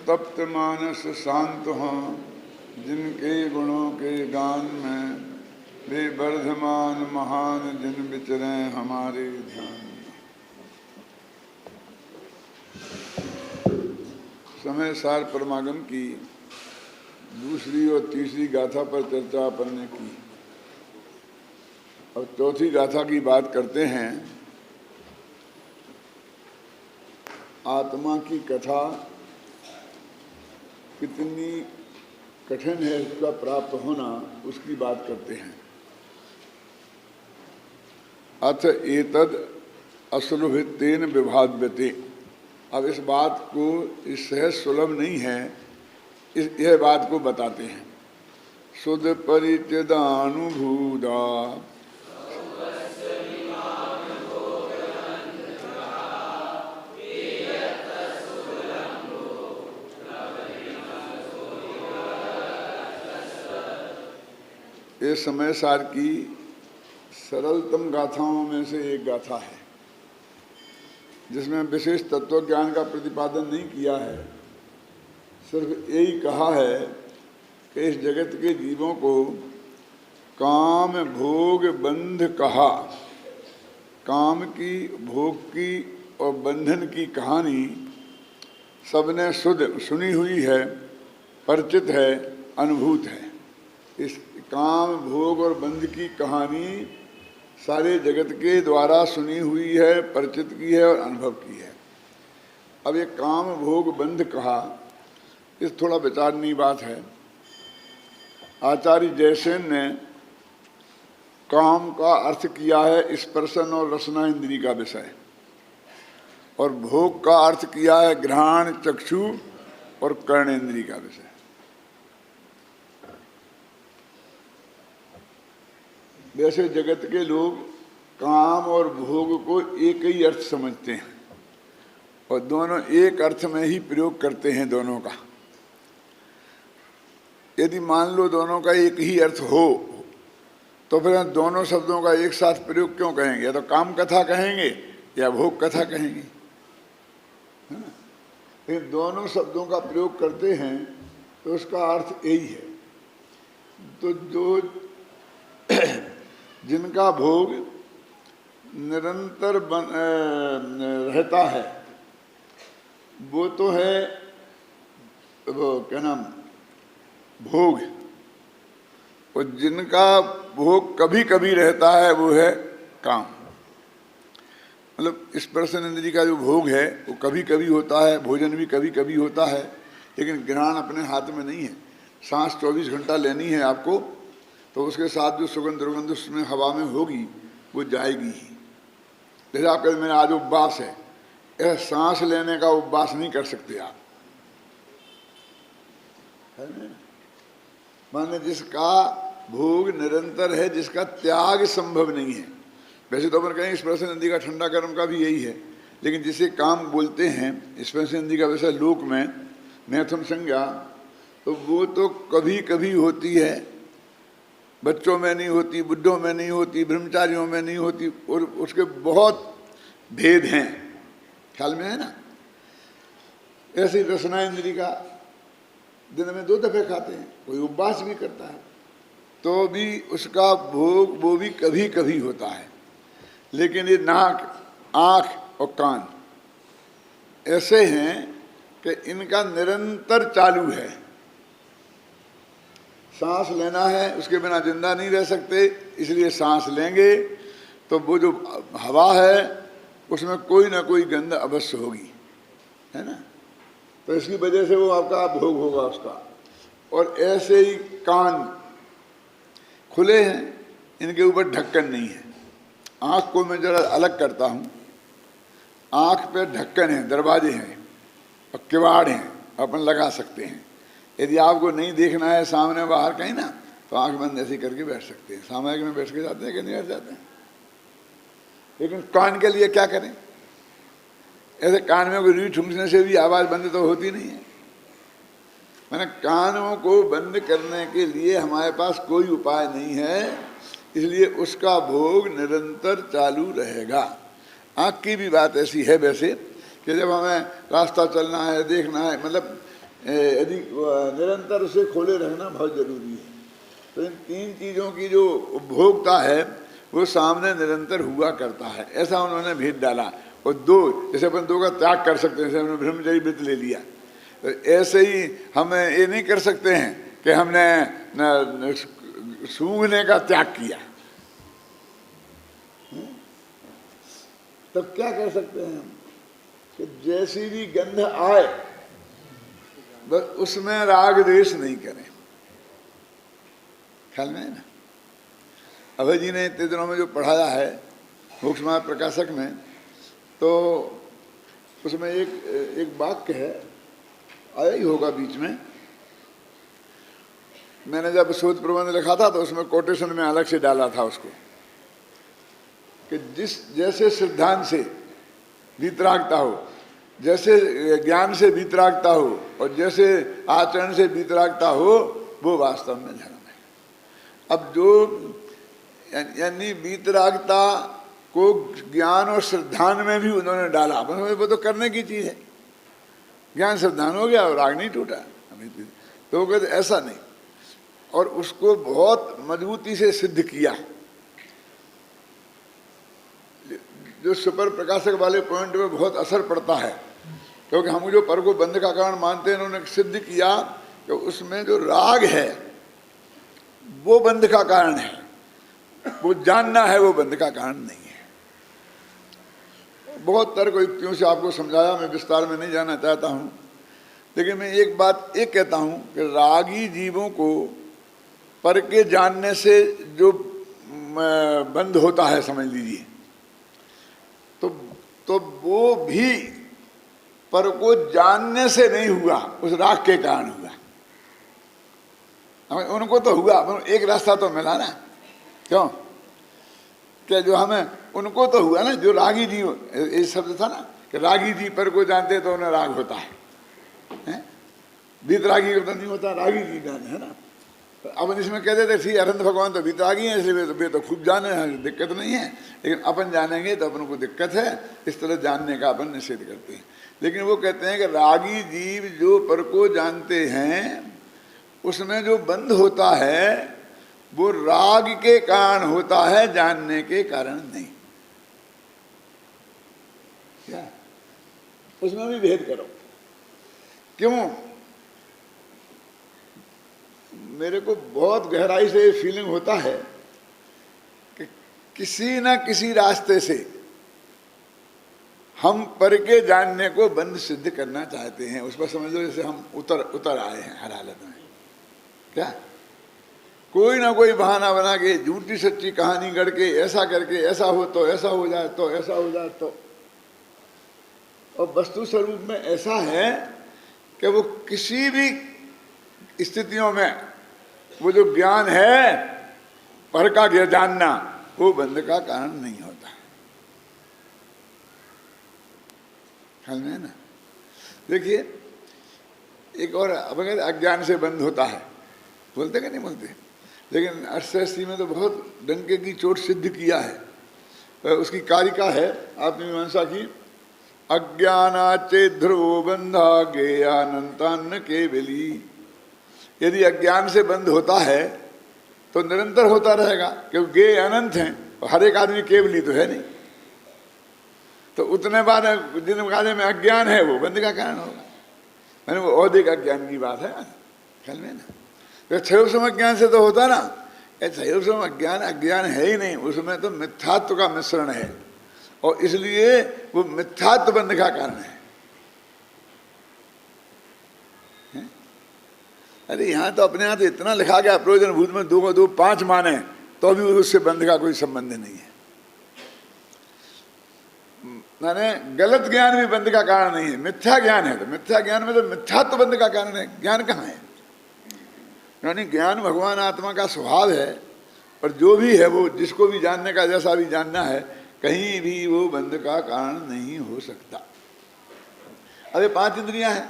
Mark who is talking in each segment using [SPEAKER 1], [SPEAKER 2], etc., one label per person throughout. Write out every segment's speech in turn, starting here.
[SPEAKER 1] संतप्त मानस शांत हों, जिनके गुणों के गान में वे वर्धमान महान जिन विचरें हमारे ध्यान में। समय सार परमागम की दूसरी और तीसरी गाथा पर चर्चा अपन ने की। अब चौथी गाथा की बात करते हैं। आत्मा की कथा कितनी कठिन है उसका प्राप्त होना, उसकी बात करते हैं। अथ एतद असुलभित्तेन विभाव्यते। अब इस बात को इस सहज सुलभ नहीं है, यह बात को बताते हैं। सुध परिचिदानुभूता ये समय सार की सरलतम गाथाओं में से एक गाथा है, जिसमें विशेष तत्व ज्ञान का प्रतिपादन नहीं किया है। सिर्फ यही कहा है कि इस जगत के जीवों को काम भोग बंध कहा। काम की, भोग की और बंधन की कहानी सबने सुनी हुई है, परिचित है, अनुभूत है। इस काम, भोग और बंध की कहानी सारे जगत के द्वारा सुनी हुई है, परिचित की है और अनुभव की है। अब ये काम, भोग, बंध कहा, इस थोड़ा विचारनीय बात है। आचार्य जयसेन ने काम का अर्थ किया है स्पर्शन और रसना इंद्री का विषय, और भोग का अर्थ किया है घ्राण, चक्षु और कर्णेंद्री का विषय। वैसे जगत के लोग काम और भोग को एक ही अर्थ समझते हैं और दोनों एक अर्थ में ही प्रयोग करते हैं दोनों का। यदि मान लो दोनों का एक ही अर्थ हो तो फिर दोनों शब्दों का एक साथ प्रयोग क्यों कहेंगे? या तो काम कथा कहेंगे या भोग कथा कहेंगे। लेकिन दोनों शब्दों का प्रयोग करते हैं तो उसका अर्थ यही है। तो जो जिनका भोग निरंतर रहता है वो तो है वो क्या नाम भोग, और जिनका भोग कभी कभी रहता है वो है काम। मतलब स्पर्शन इंद्री का जो भोग है वो कभी कभी होता है, भोजन भी कभी कभी होता है, लेकिन घ्राण अपने हाथ में नहीं है। सांस 24 घंटा लेनी है आपको, तो उसके साथ जो सुगंध दुर्गंध उसमें हवा में होगी वो जाएगी ही। जैसे आप कहते मेरा आज उपवास है, ऐसा सांस लेने का उपवास नहीं कर सकते आप, है ना? माने जिसका भोग निरंतर है, जिसका त्याग संभव नहीं है। वैसे तो अपन कहें स्पर्शन इंद्री का ठंडा गर्म का भी यही है, लेकिन जिसे काम बोलते हैं स्पर्शन इंद्री का वैसा लोक में मैथुन संज्ञा, तो वो तो कभी कभी होती है, बच्चों में नहीं होती, बुढ़ों में नहीं होती, ब्रह्मचारियों में नहीं होती, और उसके बहुत भेद हैं। ख्याल में है ना? ऐसे ही रसना इंद्री का दिन में 2 दफे खाते हैं, कोई उपवास भी करता है, तो भी उसका भोग वो भी कभी कभी होता है। लेकिन ये नाक, आँख और कान ऐसे हैं कि इनका निरंतर चालू है। सांस लेना है, उसके बिना जिंदा नहीं रह सकते, इसलिए सांस लेंगे तो वो जो हवा है उसमें कोई ना कोई गंध अवश्य होगी, है ना? तो इसकी वजह से वो आपका भोग होगा उसका। और ऐसे ही कान खुले हैं, इनके ऊपर ढक्कन नहीं है। आँख को मैं जरा अलग करता हूँ, आँख पे ढक्कन है, दरवाजे हैं और किवाड़ हैं, अपन लगा सकते हैं। यदि आपको नहीं देखना है सामने बाहर कहीं ना, तो आंख बंद ऐसी करके बैठ सकते हैं। सामायिक में बैठ के जाते हैं कि नहीं बैठ जाते हैं? लेकिन कान के लिए क्या करें? ऐसे कान में कोई रीढ़ ठुमकने से भी आवाज़ बंद तो होती नहीं है। मैंने कानों को बंद करने के लिए हमारे पास कोई उपाय नहीं है, इसलिए उसका भोग निरंतर चालू रहेगा। आँख की भी बात ऐसी है वैसे कि जब हमें रास्ता चलना है, देखना है, मतलब यदि निरंतर उसे खोले रखना बहुत जरूरी है। तो इन तीन चीज़ों की जो उपभोक्ता है वो सामने निरंतर हुआ करता है, ऐसा उन्होंने भेद डाला। और दो, जैसे अपन दो का त्याग कर सकते हैं, जैसे हमने ब्रह्मचर्य व्रत ले लिया, तो ऐसे ही हम ये नहीं कर सकते हैं कि हमने सूंघने का त्याग किया। तब क्या कर सकते हैं हम कि जैसी भी गंध आए बस उसमें राग द्वेष नहीं करें। ख्याल में है ना? अभय जी ने इतने दिनों में जो पढ़ाया है मोक्ष मार्ग प्रकाशक में, तो उसमें एक वाक्य है, आया ही होगा बीच में। मैंने जब शोध प्रबंध लिखा था तो उसमें कोटेशन में अलग से डाला था उसको, कि जैसे सिद्धांत से वीतरागता हो, जैसे ज्ञान से वीतरागता हो और जैसे आचरण से वीतरागता हो, वो वास्तव में धर्म है। अब जो यानी वीतरागता को ज्ञान और श्रद्धान में भी उन्होंने डाला, वो तो करने की चीज है। ज्ञान श्रद्धान हो गया और राग नहीं टूटा, तो वो कहते ऐसा नहीं, और उसको बहुत मजबूती से सिद्ध किया। जो सुपर प्रकाशक वाले पॉइंट में बहुत असर पड़ता है, क्योंकि हम जो पर को बंध का कारण मानते हैं, उन्होंने सिद्ध किया कि उसमें जो राग है वो बंध का कारण है, वो जानना है, वो बंध का कारण नहीं है। बहुत तर्क युक्तियों से आपको समझाया, मैं विस्तार में नहीं जाना चाहता हूँ, लेकिन मैं एक बात एक कहता हूँ कि रागी जीवों को पर के जानने से जो बंध होता है, समझ लीजिए, तो वो भी पर को जानने से नहीं हुआ, उस राग के कारण हुआ। उनको तो हुआ, एक रास्ता तो मिला ना, क्यों? क्या जो हमें उनको तो हुआ ना, जो रागी जी, ये शब्द था ना कि रागी जी पर को जानते तो उन्हें राग होता है, वीतरागी को तो नहीं होता, रागी जी जाने, है ना। अब इसमें कहते थे श्री अरविंद भगवान तो वीतरागी हैं, इसलिए वे तो खूब जाने हैं, दिक्कत नहीं है, लेकिन अपन जानेंगे तो अपन को दिक्कत है, इस तरह जानने का अपन निषेध करते हैं। लेकिन वो कहते हैं कि रागी जीव जो पर को जानते हैं उसमें जो बंध होता है वो राग के कारण होता है, जानने के कारण नहीं। क्या उसमें भी भेद करो? क्यों? मेरे को बहुत गहराई से फीलिंग होता है कि किसी न किसी रास्ते से हम पर के जानने को बंद सिद्ध करना चाहते हैं। उस पर समझ लो जैसे हम उतर आए हैं हर हालत में। क्या कोई ना कोई बहाना बना के, झूठी सच्ची कहानी गढ़ के, ऐसा करके ऐसा हो तो ऐसा हो जाए, तो ऐसा हो जाए तो, और वस्तु स्वरूप में ऐसा है कि वो किसी भी स्थितियों में वो जो ज्ञान है पर का जानना, वो बंध का कारण नहीं होता। ख्याल में है ना? देखिए एक और अगर अज्ञान से बंध होता है, बोलते कि नहीं बोलते, लेकिन अर्थशास्त्री में तो बहुत डंके की चोट सिद्ध किया है। उसकी कारिका है आत्ममीमांसा की, अज्ञानाचे ध्रुवो बंधा ज्ञेयानंतान्न केवली। यदि अज्ञान से बंध होता है तो निरंतर होता रहेगा, क्योंकि ज्ञेय अनंत हैं और हर एक आदमी केवली तो है नहीं, तो उतने बाद जिन कार्य में अज्ञान है वो बंध का कारण होगा। मैंने वो औधिक अज्ञान की बात है, ख्याल में ना। तो क्षयोसम अज्ञान से तो होता ना, क्षयोसम अज्ञान है ही नहीं, उसमें तो मिथ्यात्व का मिश्रण है, और इसलिए वो मिथ्यात्व बंध का कारण है। अरे यहाँ तो अपने यहाँ तो इतना लिखा गया प्रयोजन भूत में 2 को 2 5 माने, तो भी उससे बंध का कोई संबंध नहीं है। माने गलत ज्ञान भी बंध का कारण नहीं है, मिथ्या ज्ञान है, तो मिथ्या ज्ञान में तो मिथ्यात्व बंध का कारण है। ज्ञान कहाँ है? यानी ज्ञान भगवान आत्मा का स्वभाव है, और जो भी है वो जिसको भी जानने का जैसा भी जानना है, कहीं भी वो बंध का कारण नहीं हो सकता। अरे 5 इंद्रियां हैं,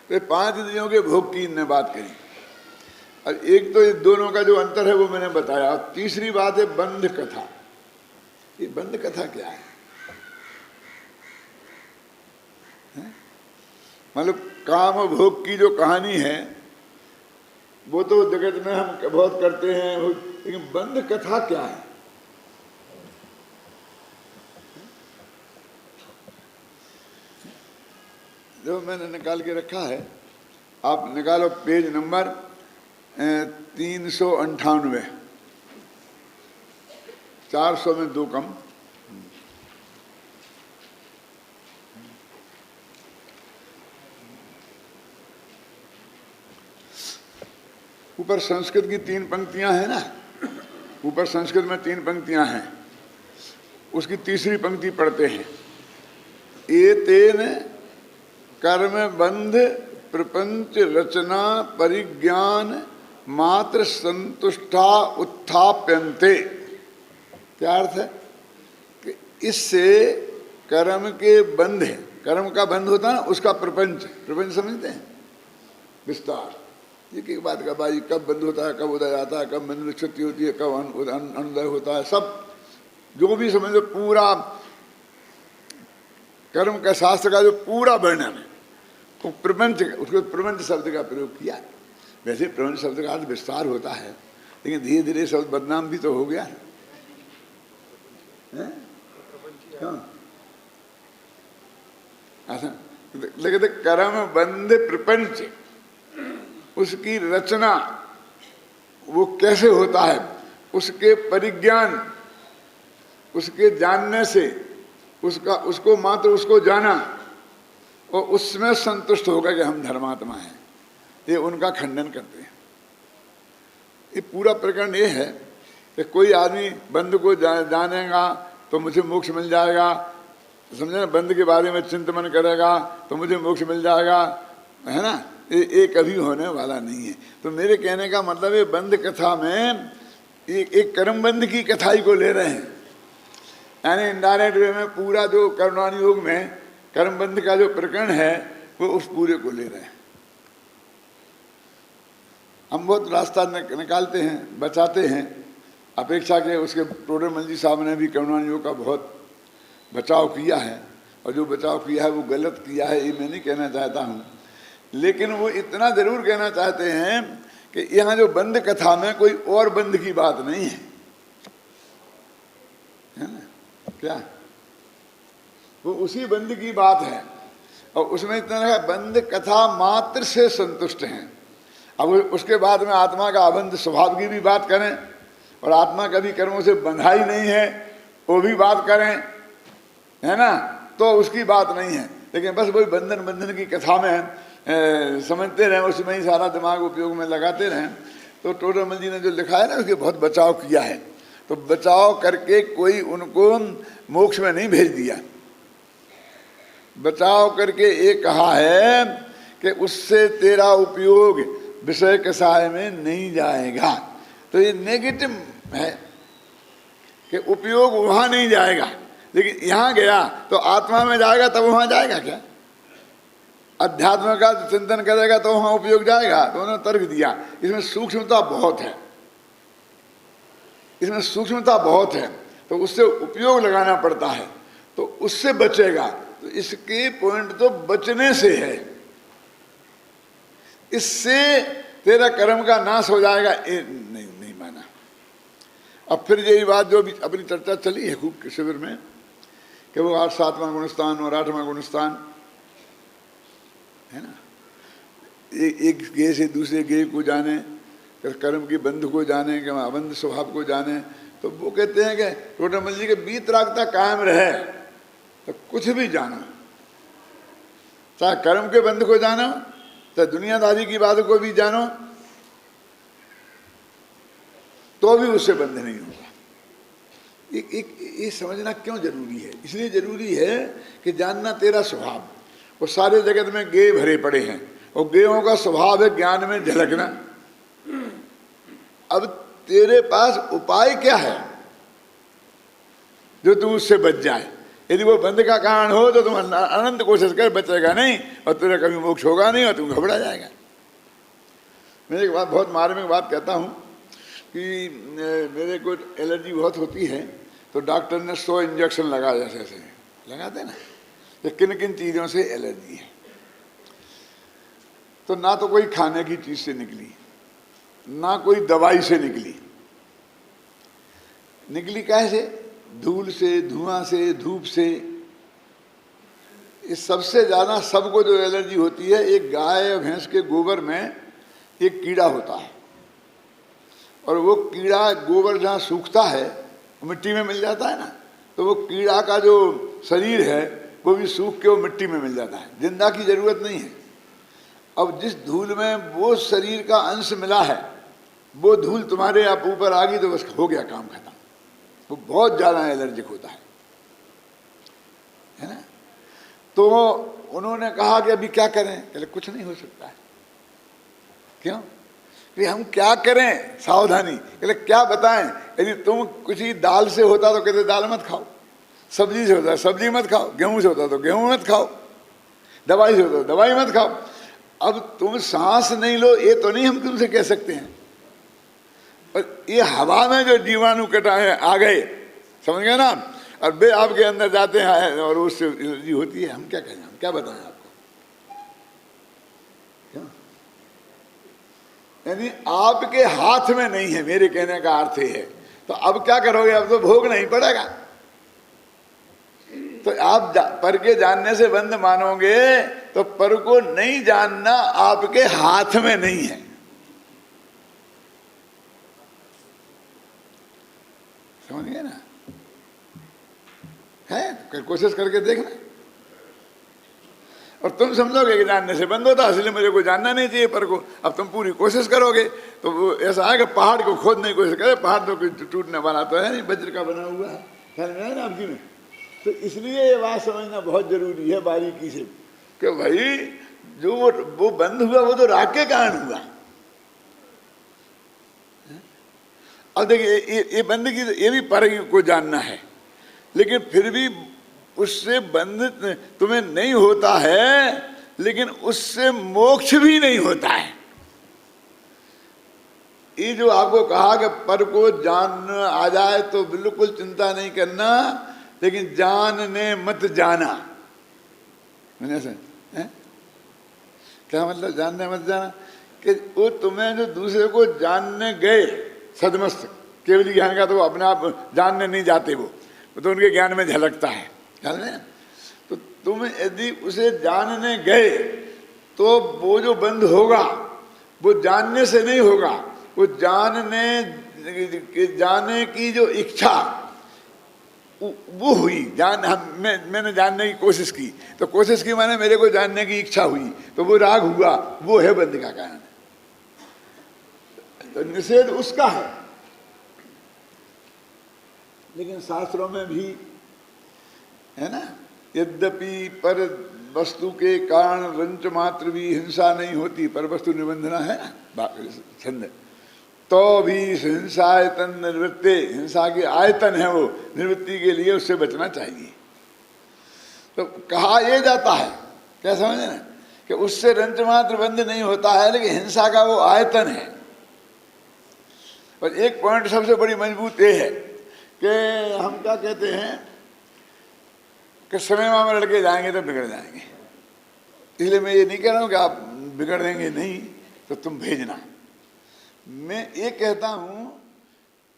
[SPEAKER 1] तो 5 इंद्रियों के भोग की इनने बात करी, और एक तो ये दोनों का जो अंतर है वो मैंने बताया, और तीसरी बात है बंध कथा। ये बंध कथा क्या है? मतलब काम और भोग की जो कहानी है वो तो जगत में हम बहुत करते हैं, लेकिन बंध कथा क्या है? जो मैंने निकाल के रखा है, आप निकालो पेज नंबर 398, 400 में 2 कम। ऊपर संस्कृत की 3 पंक्तियां हैं ना, ऊपर संस्कृत में 3 पंक्तियां हैं, उसकी तीसरी पंक्ति पढ़ते हैं। एतेन कर्म बंध प्रपंच रचना परिज्ञान मात्र संतुष्टा उत्थाप्यन्ते। क्या अर्थ है? कि इससे कर्म के बंध है, कर्म का बंध होता है ना, उसका प्रपंच, प्रपंच समझते हैं, विस्तार। एक बात का भाई कब बंद होता है, कब उदय आता है, कब बंद क्षति होती है, कब अनुदय होता है, सब जो भी समझो पूरा कर्म का शास्त्र का जो पूरा वर्णन है वो प्रपंच, उसको प्रपंच शब्द का प्रयोग किया। वैसे प्रपंच शब्द का अर्थ विस्तार होता है, लेकिन धीरे धीरे शब्द बदनाम भी तो हो गया है। लेकिन कर्म बंध प्रपंच, उसकी रचना वो कैसे होता है, उसके परिज्ञान, उसके जानने से, उसको मात्र उसको जाना और उसमें संतुष्ट होगा कि हम धर्मात्मा हैं, ये उनका खंडन करते हैं। ये पूरा प्रकरण ये है कि कोई आदमी बंध को जानेगा तो मुझे मोक्ष मिल जाएगा, समझे ना, बंध के बारे में चिंतन करेगा तो मुझे मोक्ष मिल जाएगा, है ना, ये कभी होने वाला नहीं है। तो मेरे कहने का मतलब ये बंध कथा में एक कर्म बंध की कथाई को ले रहे हैं, यानी इनडायरेक्ट वे में पूरा जो करुणानि योग में कर्म बंध का जो प्रकरण है वो उस पूरे को ले रहे हैं। हम बहुत रास्ता निकालते हैं, बचाते हैं, अपेक्षा के उसके टोडरमल जी साहब ने भी करुणानि योग का बहुत बचाव किया है, और जो बचाव किया है वो गलत किया है ये मैं नहीं कहना चाहता हूँ, लेकिन वो इतना जरूर कहना चाहते हैं कि यहाँ जो बंध कथा में कोई और बंध की बात नहीं है ना, क्या वो उसी बंध की बात है, और उसमें इतना है बंध कथा मात्र से संतुष्ट हैं। अब उसके बाद में आत्मा का अबंध स्वभाव की भी बात करें, और आत्मा कभी कर्मों से बंधा ही नहीं है वो भी बात करें, है ना, तो उसकी बात नहीं है। लेकिन बस वही बंधन की कथा में समझते रहें, उसमें ही सारा दिमाग उपयोग में लगाते रहें। तो टोडरमल जी ने जो लिखा है ना उसके बहुत बचाव किया है, तो बचाव करके कोई उनको मोक्ष में नहीं भेज दिया, बचाव करके ये कहा है कि उससे तेरा उपयोग विषय कसाय में नहीं जाएगा। तो ये नेगेटिव है कि उपयोग वहाँ नहीं जाएगा, लेकिन यहाँ गया तो आत्मा में जाएगा, तब वहाँ जाएगा क्या? अध्यात्म का चिंतन करेगा तो वहाँ उपयोग जाएगा। तो उन्होंने तर्क दिया, इसमें सूक्ष्मता बहुत है, इसमें सूक्ष्मता बहुत है, तो उससे उपयोग लगाना पड़ता है, तो उससे बचेगा। तो इसके पॉइंट तो बचने से है, इससे तेरा कर्म का नाश हो जाएगा, ये नहीं माना। अब फिर यही बात जो भी अपनी चर्चा चली है खूब शिविर में कि वो 7वां गुणस्थान और 8वां गुणस्थान है ना, एक गेय से दूसरे गेय को जाने, कर्म की बंध को जाने, कि अबंध स्वभाव को जाने। तो वो कहते हैं कि टोडरमल जी के वीतरागता कायम रहे तो कुछ भी जानो, चाहे कर्म के बंध को जानो, चाहे दुनियादारी की बातों को भी जानो, तो भी उससे बंध नहीं होगा। ये समझना क्यों जरूरी है? इसलिए जरूरी है कि जानना तेरा स्वभाव। वो सारे जगत में गेय भरे पड़े हैं, और गेयों का स्वभाव है ज्ञान में झलकना। अब तेरे पास उपाय क्या है जो तू उससे बच जाए? यदि वो बंध का कारण हो तो तुम अनंत कोशिश कर, बचेगा नहीं, और तेरा कभी मोक्ष होगा नहीं, और तुम घबरा जाएगा। मैं एक बात बहुत मार्मिक बात कहता हूँ कि मेरे को एलर्जी बहुत होती है, तो डॉक्टर ने 100 इंजेक्शन लगाया, जैसे लगाते ना, कि किन किन चीज़ों से एलर्जी है। तो ना तो कोई खाने की चीज से निकली, ना कोई दवाई से निकली। निकली कैसे? धूल से, धुआं से, धूप से। इस सबसे ज्यादा सबको जो एलर्जी होती है, एक गाय या भैंस के गोबर में एक कीड़ा होता है, और वो कीड़ा गोबर जहाँ सूखता है मिट्टी में मिल जाता है ना, तो वो कीड़ा का जो शरीर है वो भी सूख के वो मिट्टी में मिल जाता है, जिंदा की जरूरत नहीं है। अब जिस धूल में वो शरीर का अंश मिला है, वो धूल तुम्हारे आप ऊपर आ गई तो बस हो गया, काम खत्म। वो बहुत ज्यादा एलर्जिक होता है ना। तो उन्होंने कहा कि अभी क्या करें? कहले कुछ नहीं हो सकता है। क्यों? कि हम क्या करें? सावधानी। कहले क्या बताएं? यदि तुम कुछ ही दाल से होता तो कहते दाल मत खाओ, सब्जी से होता सब्जी मत खाओ, गेहूं से होता तो गेहूं मत खाओ, दवाई से होता तो दवाई मत खाओ। अब तुम सांस नहीं लो, ये तो नहीं हम तुमसे कह सकते हैं। और ये हवा में जो जीवाणु कटाए आ गए, समझ गए ना, और वे आपके अंदर जाते हैं और उससे एलर्जी होती है। हम क्या कहें, हम क्या बताएं आपको? क्या? यानी आपके हाथ में नहीं है, मेरे कहने का अर्थ है। तो अब क्या करोगे? अब तो भोग नहीं पड़ेगा। तो आप पर के जानने से बंद मानोगे तो पर को नहीं जानना आपके हाथ में नहीं है। समझ गए ना? है तो कोशिश करके देखना। और तुम समझोगे कि जानने से बंद होता, इसलिए मुझे को जानना नहीं चाहिए पर को। अब तुम पूरी कोशिश करोगे तो वो ऐसा है कि पहाड़ को खोदने की कोशिश करे, पहाड़ तो टूटने वाला तो है नहीं, वज्र का बना हुआ है, ख्याल में है ना आपकी में। तो इसलिए ये बात समझना बहुत जरूरी है बारीकी से कि भाई जो वो बंद हुआ वो तो राग के कारण हुआ। अब देखिए ये बंद की ये भी पर को जानना है, लेकिन फिर भी उससे बंध तुम्हें नहीं होता है, लेकिन उससे मोक्ष भी नहीं होता है। ये जो आपको कहा कि पर को जान आ जाए तो बिल्कुल चिंता नहीं करना, लेकिन जानने मत जाना। क्या मतलब जानने मत जाना? कि वो तुम्हें जो दूसरे को जानने गए सदमस्त केवल ज्ञान का, तो वो अपने आप जानने नहीं जाते, वो तो उनके ज्ञान में झलकता है, ख्याल में। तो तुम यदि उसे जानने गए तो वो जो बंद होगा वो जानने से नहीं होगा, वो जाने की जो इच्छा वो हुई। मैंने जानने की कोशिश की, तो कोशिश की माने मेरे को जानने की इच्छा हुई, तो वो राग हुआ, वो है बंद का कारण। तो निषेध उसका है। लेकिन शास्त्रों में भी है ना, यद्यपि पर वस्तु के कारण रंच मात्र भी हिंसा नहीं होती, पर वस्तु निबंधना है ना छंद, तो भी हिंसायतन निवृत्ति, हिंसा की आयतन है वो, निवृत्ति के लिए उससे बचना चाहिए। तो कहा यह जाता है, क्या समझे ना, कि उससे रंच मात्र बंद नहीं होता है, लेकिन हिंसा का वो आयतन है। और एक पॉइंट सबसे बड़ी मजबूत ये है कि हम क्या कहते हैं कि सिनेमा में लड़के जाएंगे तो बिगड़ जाएंगे। इसलिए मैं ये नहीं कह रहा हूँ कि आप बिगड़ देंगे, नहीं तो तुम भेजना। मैं ये कहता हूँ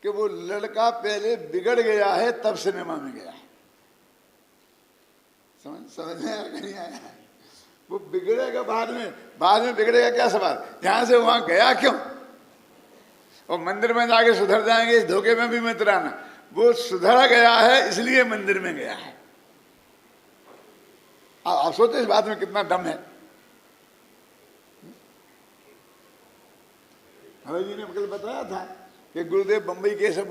[SPEAKER 1] कि वो लड़का पहले बिगड़ गया है तब सिनेमा में गया है। समझ में नहीं आया? वो बिगड़ेगा बाद में बिगड़ेगा क्या सवाल, यहाँ से वहाँ गया क्यों? और मंदिर में जाके सुधर जाएंगे, इस धोखे में भी मत रहना। वो सुधरा गया है इसलिए मंदिर में गया है। आप सोचो इस बात में कितना दम है। हमें जी ने कल बताया था कि गुरुदेव बंबई के सब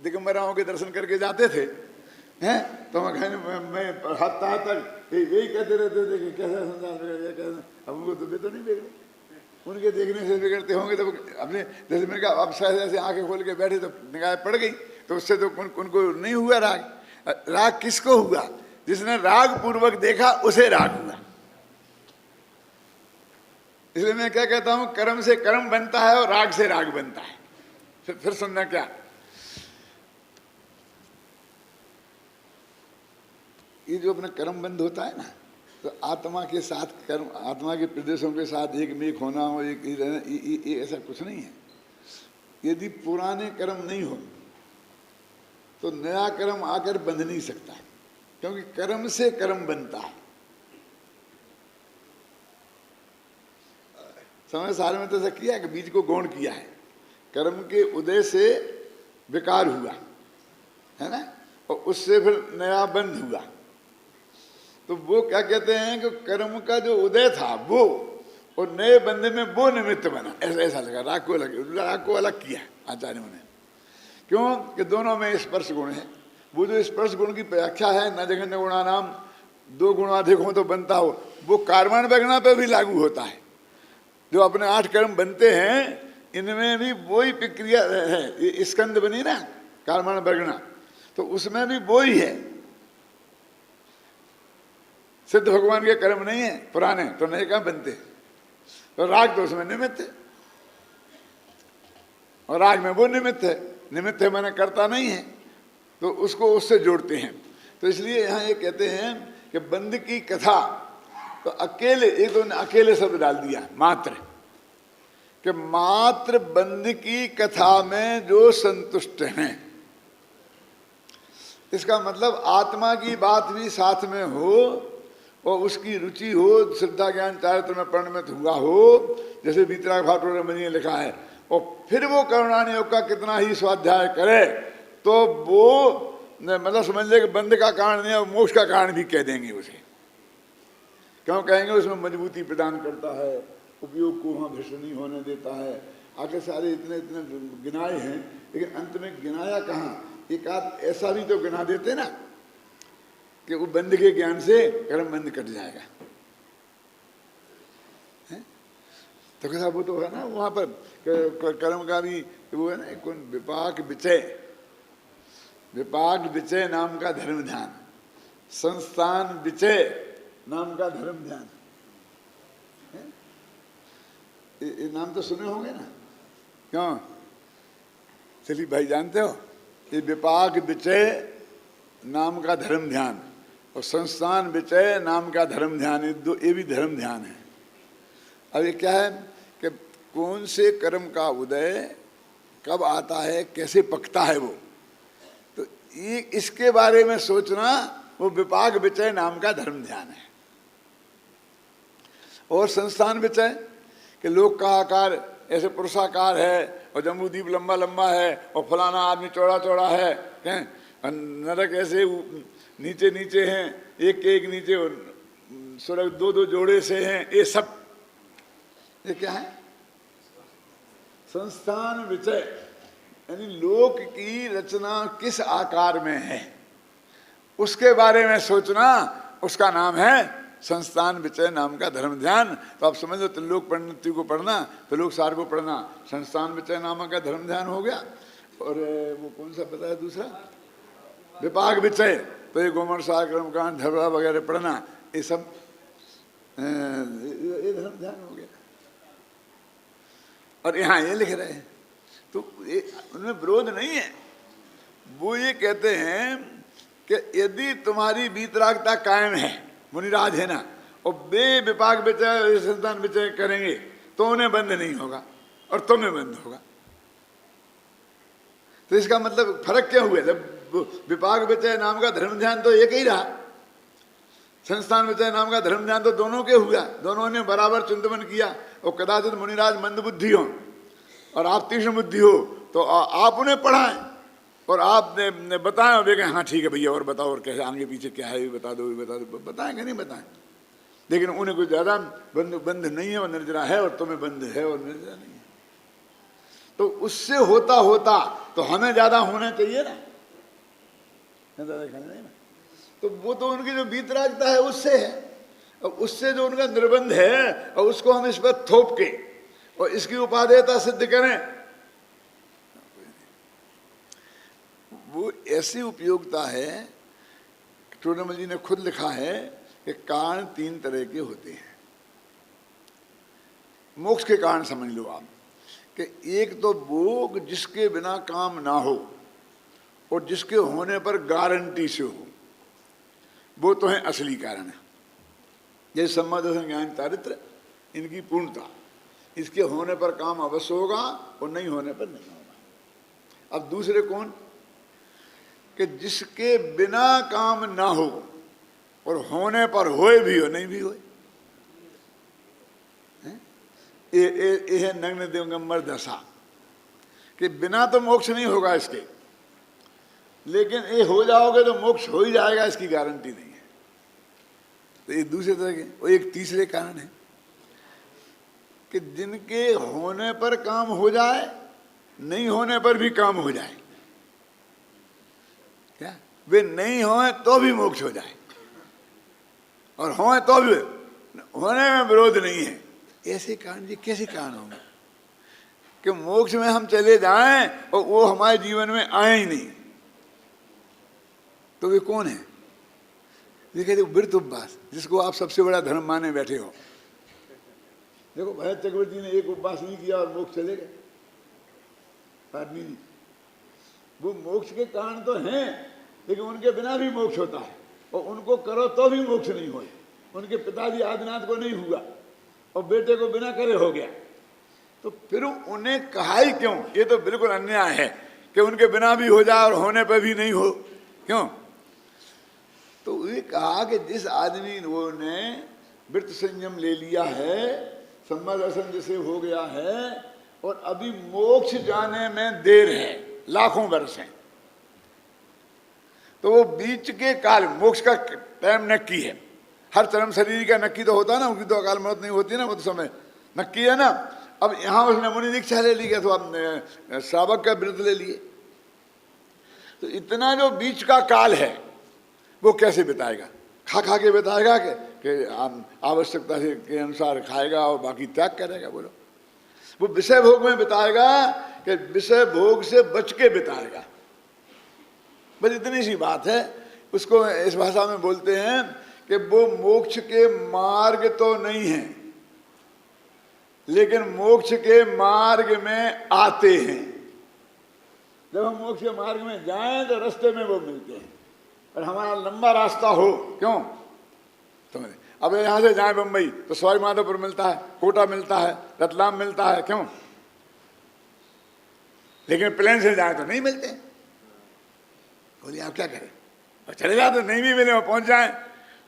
[SPEAKER 1] दिगंबराओं के दर्शन करके जाते थे, हैं? तो मैं हफ्ता तक यही कहते रहते थे कि कैसा संसार बिगड़ गया, अब उनको तो नहीं बिगड़े, उनके देखने से बिगड़ते होंगे। तो अपने जैसे मैंने कहा अब शायद ऐसे आंखें खोल के बैठे तो निगाह पड़ गई, तो उससे तो उनको नहीं हुआ राग। राग किसको हुआ? जिसने राग पूर्वक देखा उसे राग हुआ। इसलिए मैं क्या कहता हूं, कर्म से कर्म बनता है और राग से राग बनता है। फिर सुनना क्या, ये जो अपना कर्म बंद होता है ना, तो आत्मा के साथ कर्म, आत्मा के प्रदेशों के साथ एक में एक होना हो, एक ही रहना, ये ऐसा कुछ नहीं है। यदि पुराने कर्म नहीं हो तो नया कर्म आकर बंध नहीं सकता, क्योंकि कर्म से कर्म बनता है। समय सारे में तो ऐसा किया है कि बीज को गौण किया है, कर्म के उदय से विकार हुआ है ना, और उससे फिर नया बंध हुआ। तो वो क्या कहते हैं कि कर्म का जो उदय था वो और नए बंधे में वो निमित्त बना, ऐसा लगा। राग को अलग किया आचार्यों ने, क्यों कि दोनों में स्पर्श गुण है। वो जो स्पर्श गुण की व्याख्या है, न जघन्य गुणा नाम, दो गुणाधिक हो तो बनता हो, वो कार्बन वगना पे भी लागू होता है। जो अपने 8 कर्म बनते हैं इनमें भी वही प्रक्रिया है। स्कंद बनी ना कार्बन वगना, तो उसमें भी वही है। सिद्ध भगवान के कर्म नहीं है पुराने, तो नए कहाँ बनते। तो राग तो उसमें निमित्त है, और राग में वो निमित्त है। निमित्त है मैंने करता नहीं है, तो उसको उससे जोड़ते हैं। तो इसलिए यहाँ ये कहते हैं कि बंद की कथा, तो अकेले, एक तो अकेले शब्द डाल दिया मात्र, कि मात्र बंद की कथा में जो संतुष्ट हैं। इसका मतलब आत्मा की बात भी साथ में हो और उसकी रुचि हो, श्रद्धा ज्ञान चारित्र में परिणमित हुआ हो, जैसे वीतराग भाटोर ने लिखा है, और फिर वो करुणान योग का कितना ही स्वाध्याय करे तो वो मतलब समझ ले कि बंद का कारण नहीं है, मोक्ष का कारण भी कह देंगे उसे। क्यों कहेंगे? उसमें मजबूती प्रदान करता है, उपयोग को वहाँ भ्रष्ट नहीं होने देता है। आगे सारे इतने इतने गिनाए हैं, लेकिन अंत में गिनाया कहाँ? एक आध ऐसा भी तो गिना देते ना कि वो बंद के ज्ञान से कर्म बंद कट जाएगा। तो कैसा वो तो है ना वहाँ पर कर्म का भी वो है ना, कौन विपाक विचय, विपाक विचय नाम का धर्म ध्यान, संस्थान विचय नाम का धर्म ध्यान। ये नाम तो सुने होंगे ना, क्यों चलिए भाई जानते हो? ये विपाक विचय नाम का धर्म ध्यान और संस्थान विचय नाम का धर्म ध्यान, ये भी धर्म ध्यान है। अब ये क्या है कि कौन से कर्म का उदय कब आता है, कैसे पकता है वो, तो ये इसके बारे में सोचना वो विपाक विचय नाम का धर्म ध्यान है। और संस्थान विचय कि लोक का आकार ऐसे पुरुषाकार है और जम्बूद्वीप लंबा लंबा है और फलाना आदमी चौड़ा चौड़ा है, नरक ऐसे नीचे नीचे हैं, एक के एक नीचे, स्वर्ग दो दो जोड़े से हैं, ये सब ये क्या है? संस्थान विचय, यानी लोक की रचना किस आकार में है उसके बारे में सोचना, उसका नाम है संस्थान विचय नाम का धर्म ध्यान। तो आप समझ लो, त्रिलोक परिणति को पढ़ना, त्रिलोक सार को पढ़ना, संस्थान विचय नाम का धर्म ध्यान हो गया। और वो कौन सा बताया दूसरा? विपाक विचय, तो ये गोमर सार कर्मकांड धर्म वगैरह पढ़ना, ये सब ये धर्म ध्यान हो गया। और यहाँ ये लिख रहे हैं तो ये उनमें विरोध नहीं है। वो ये कहते हैं कि यदि तुम्हारी वीतरागता कायम है, मुनिराज है ना, और बे विपाक विचय संस्थान विचय करेंगे तो उन्हें बंद नहीं होगा और तुम्हें बंद होगा। तो इसका मतलब फर्क क्या हुआ? जब विपाक विचय नाम का धर्म ध्यान तो एक ही रहा, संस्थान विचय नाम का धर्म ध्यान तो दोनों के हुआ, दोनों ने बराबर चिंतन किया। और कदाचित मुनिराज मंद बुद्धि हो और आप तीक्ष्ण बुद्धि हो तो आप उन्हें पढ़ाएं और आपने बताएं और देखें हाँ ठीक है भैया और बताओ और कैसे आगे पीछे क्या है, बता दो बताएंगे नहीं बताएं। लेकिन उन्हें कुछ ज़्यादा बंध नहीं है और निर्जरा है, और तुम्हें बंध है और निर्जरा नहीं है। तो उससे होता होता तो हमें ज़्यादा होना चाहिए ना, नहीं ना। तो वो तो उनकी जो वीतरागता है उससे है, और उससे जो उनका निर्बंध है और उसको हम इस पर थोप के और इसकी उपादेयता सिद्ध करें, वो ऐसी उपयोगिता है। टोडरमल जी ने खुद लिखा है कि कारण 3 तरह के होते हैं। मोक्ष के कारण समझ लो आप कि एक तो वो जिसके बिना काम ना हो और जिसके होने पर गारंटी से हो, वो तो है असली कारण है। ये सम्मा दर्शन ज्ञान चारित्र, इनकी पूर्णता, इसके होने पर काम अवश्य होगा और नहीं होने पर नहीं होगा। अब दूसरे कौन? कि जिसके बिना काम ना हो और होने पर होए भी हो नहीं भी होए। ये है नग्न दिगंबर दशा, कि बिना तो मोक्ष नहीं होगा इसके, लेकिन ये हो जाओगे तो मोक्ष हो ही जाएगा, इसकी गारंटी नहीं है। तो ये दूसरे तरह के। और एक तीसरे कारण है कि जिनके होने पर काम हो जाए, नहीं होने पर भी काम हो जाए। क्या? वे नहीं होए तो भी मोक्ष हो जाए और होए तो भी, होने में विरोध नहीं है। ऐसे कारण, ये कैसे कारण होंगे कि मोक्ष में हम चले जाएं और वो हमारे जीवन में आए ही नहीं? तो वे कौन है? ये कहते वृत्त उपवास, जिसको आप सबसे बड़ा धर्म माने बैठे हो। देखो भरत चक्रवर्ती ने एक उपवास नहीं किया और मोक्ष चले गए। आदमी नहीं, वो मोक्ष के कारण तो हैं, लेकिन उनके बिना भी मोक्ष होता है, और उनको करो तो भी मोक्ष नहीं हो। उनके पिताजी आदिनाथ को नहीं हुआ और बेटे को बिना करे हो गया, तो फिर उन्हें कहा ही क्यों? ये तो बिल्कुल अन्याय है कि उनके बिना भी हो जाए और होने पर भी नहीं हो। क्यों? तो ये कहा कि जिस आदमी ने वृत्त संयम ले लिया है, सम्मा दर्शन जैसे हो गया है, और अभी मोक्ष जाने में देर है, लाखों वर्ष है, तो वो बीच के काल, मोक्ष का टाइम नक्की है। हर चरम शरीर का नक्की तो होता है ना, उनकी तो अकाल मौत नहीं होती ना, वो तो समय नक्की है ना। अब यहाँ उसने मुनि दीक्षा ले ली, तो अब श्रावक का व्रत ले लिए, तो इतना जो बीच का काल है वो कैसे बिताएगा? खा खा के बिताएगा कि आवश्यकता के अनुसार खाएगा और बाकी त्याग करेगा? बोलो, वो विषय भोग में बिताएगा कि विषय भोग से बच के बिताएगा? बस इतनी सी बात है। उसको इस भाषा में बोलते हैं कि वो मोक्ष के मार्ग तो नहीं है, लेकिन मोक्ष के मार्ग में आते हैं। जब हम मोक्ष के मार्ग में जाएं तो रास्ते में वो मिलते हैं, और हमारा लंबा रास्ता हो। क्यों? तो अब यहाँ से जाए बम्बई तो सवाई माधोपुर मिलता है, कोटा मिलता है, रतलाम मिलता है। क्यों? लेकिन प्लेन से जाए तो नहीं मिलते। बोलिए आप क्या करें? और चले जाए तो नहीं भी मिले, और पहुंच जाए,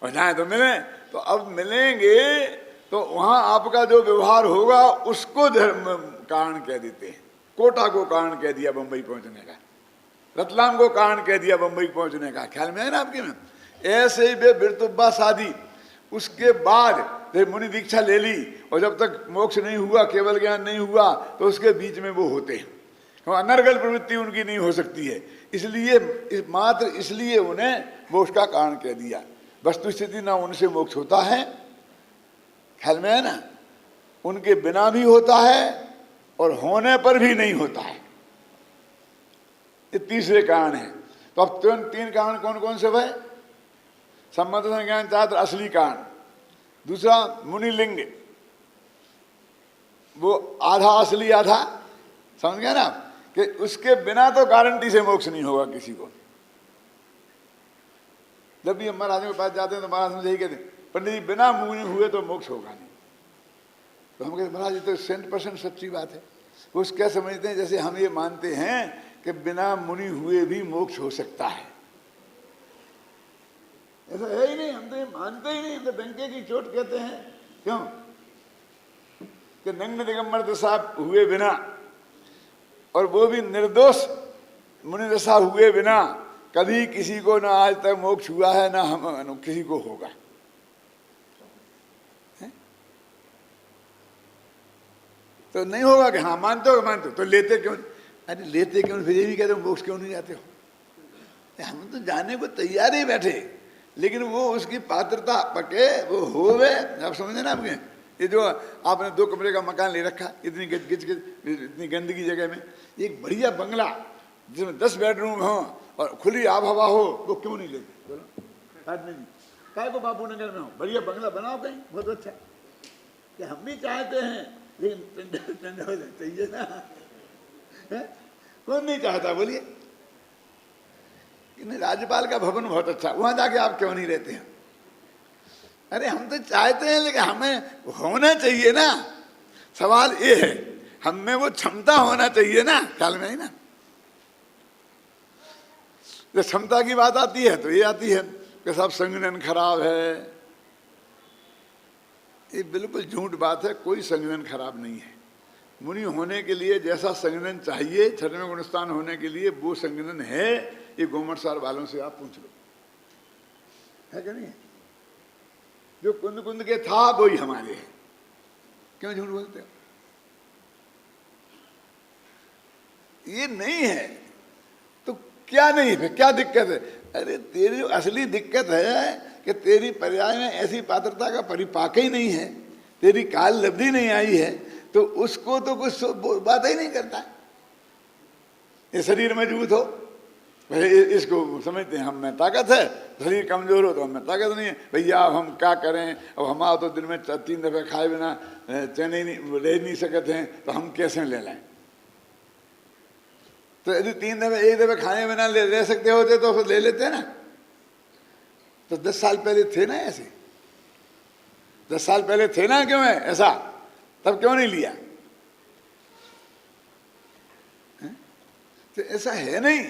[SPEAKER 1] और जाए तो मिले। तो अब मिलेंगे तो वहाँ आपका जो व्यवहार होगा उसको धर्म कारण कह देते हैं। कोटा को कारण कह दिया बम्बई पहुंचने का, रतलाम को कारण कह दिया बम्बई पहुंचने का। ख्याल में है ना आपके में? ऐसे ही वे वृत्त उपवास आदि, उसके बाद मुनि दीक्षा ले ली और जब तक मोक्ष नहीं हुआ, केवल ज्ञान नहीं हुआ, तो उसके बीच में वो होते हैं। अनर्गल प्रवृत्ति उनकी नहीं हो सकती है, इसलिए मात्र इसलिए उन्हें मोक्ष का कारण कह दिया। वस्तु स्थिति ना उनसे मोक्ष होता है, ख्याल में है ना, उनके बिना भी होता है और होने पर भी नहीं होता है। ये तीसरे कारण है। तो अब तीन कारण कौन कौन से भाई? सम्मा दर्शन ज्ञान चारित्र असली कारण, दूसरा मुनिलिंग, वो आधा असली आधा, समझ गया ना, कि उसके बिना तो गारंटी से मोक्ष नहीं होगा किसी को। जब भी हम महाराज के पास जाते हैं तो महाराज मुझे यही कहते हैं, पंडित जी बिना मुनि हुए तो मोक्ष होगा नहीं। तो हम कहते महाराज ये तो 100% सच्ची बात है। वो क्या समझते हैं, जैसे हम ये मानते हैं कि बिना मुनि हुए भी मोक्ष हो सकता है। ऐसा है ही नहीं, हम तो ये मानते ही नहीं, हम तो डंके की चोट कहते हैं। क्यों? कि नग्न दिगंबर दशा हुए बिना, और वो भी निर्दोष मुनि दशा हुए बिना, कभी किसी को ना आज तक मोक्ष हुआ है, ना हम किसी को होगा। तो नहीं होगा कि हाँ मानते हो तो लेते क्यों? अरे लेते क्यों? फिर ये भी कहते हो मोक्ष क्यों नहीं जाते हो? हम तो जाने को तैयार ही बैठे, लेकिन वो उसकी पात्रता पके वो होवे। आप समझे ना? आपके ये जो आपने 2 कमरे का मकान ले रखा, इतनी इतनी गंदगी जगह में, एक बढ़िया बंगला जिसमें 10 बेडरूम हो और खुली आब हवा हो, वो क्यों नहीं लेते? बोलो आदमी जी, काय को बापू नगर में हो, बढ़िया बंगला बनाओ कहीं, बहुत अच्छा। कि हम भी चाहते हैं, लेकिन ठंडा हो चाहिए ना, कौन नहीं चाहता? बोलिए। राज्यपाल का भवन बहुत अच्छा, वहां जाके आप क्यों नहीं रहते हैं? अरे हम तो चाहते हैं, लेकिन हमें होना चाहिए ना। सवाल ये है, हम में वो क्षमता होना चाहिए ना, ख्याल में ही ना। जब क्षमता की बात आती है तो ये आती है कि सब संगठन खराब है। ये बिल्कुल झूठ बात है, कोई संगठन खराब नहीं है। मुनि होने के लिए जैसा संगठन चाहिए, छठवें गुणस्थान होने के लिए वो संगठन है। ये गोमटसार वालों से आप पूछ लो, है कि नहीं? जो कुंद कुंद के था वही हमारे है। क्यों झूठ बोलते हो? ये नहीं है तो क्या नहीं है, क्या दिक्कत है? अरे तेरी असली दिक्कत है कि तेरी पर्याय में ऐसी पात्रता का परिपाक ही नहीं है, तेरी काल लब्धि नहीं आई है, तो उसको तो कुछ बात ही नहीं करता। ये शरीर मजबूत हो, इसको समझते हैं हम में ताकत है, शरीर कमजोर हो तो हम में ताकत नहीं है। भैया अब हम क्या करें, अब हमारा तो दिन में 3 दफे खाए बिना चने नहीं रह नहीं सकते हैं, तो हम कैसे ले लें? तो यदि 3 दफे 1 दफे खाए बिना रह सकते होते तो फिर ले लेते ना। तो 10 साल पहले थे ना ऐसे, 10 साल पहले थे ना, क्यों है ऐसा? तब क्यों नहीं लिया? तो ऐसा है नहीं।